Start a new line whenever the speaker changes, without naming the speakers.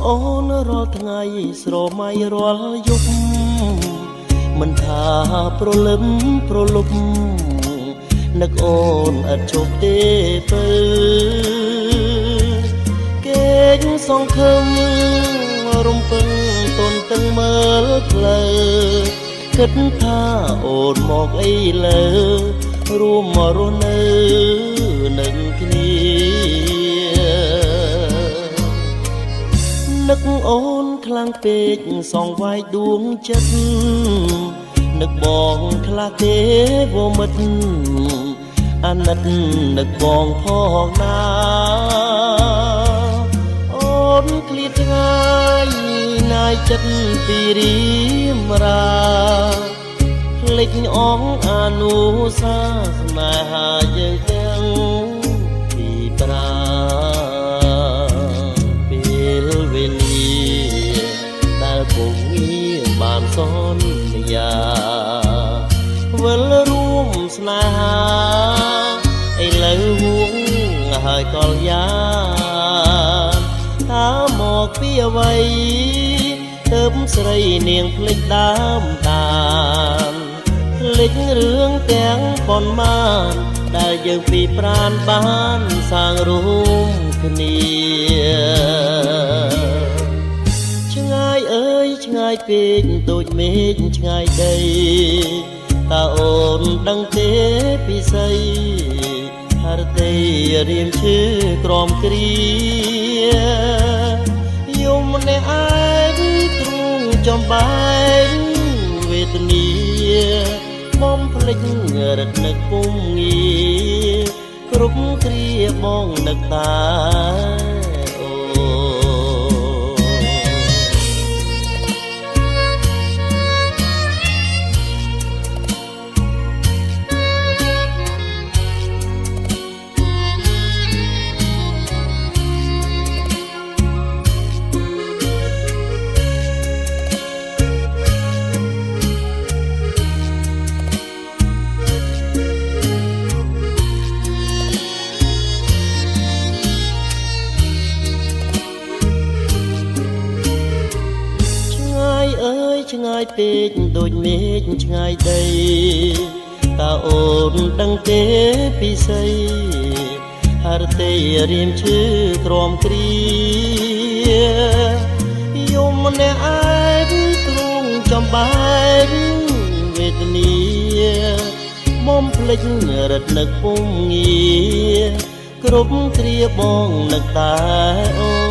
អូនរាល់ថ្ងៃស្រមៃរាល់យប់មិនថាប្រលឹមប្រលប់នឹកអូនឥតជប់ទេពើគេងសង្ឃឹមរំពឹងតនតឹងមើលផ្លូវគិតថាអូនមកអីលើរួមមករស់នៅនឹងគ្នានឹកអូនខ្លាំងពេកសងវាយដួងចិត្តនឹកបងខ្លះទេវមិត្តអាណិតនឹកបងផងណាអូនឃ្លាតឆ្ងាយណាយចិត្តពីរៀមរាភ្លេចអងអនុសាសនាយើងទាំងពីប្រាពេលវេលាដែលពុំងារបានសន្យាវិលរួមស្នេហាឥឡូវហួងហើយកលយាថាមកពីអ្វីទើបស្រីនាងភ្លេចដើមតានភ្លេចរឿងទាំងប៉ុន្មានដែលយើងពីប្រានបានសាងរួមគ្នាឆ្ងាយអើយឆ្ងាយពេកដូចមេឃឆ្ងាយដីតើអូនដឹងទេពីស្អីហរតីរៀមឈឺក្រំគ្រាយំម្នាក់ឯងទ្រូងចំបែកវេទនាបំភ្លេចរត់នឹកពុំងារគ្រប់គ្រាបងនឹកតាឆ្ងាយពេកដូចមេឃឆ្ងាយដីតើអូនដឹងទេពីស្អីហរតីរៀមឈឺក្រំគ្រាយំម្នាក់ឯងទ្រូងចំបែកវេទនាបំភ្លេចរត់នឹកពុំងារគ្រប់គ្រាបងនឹកតែអូ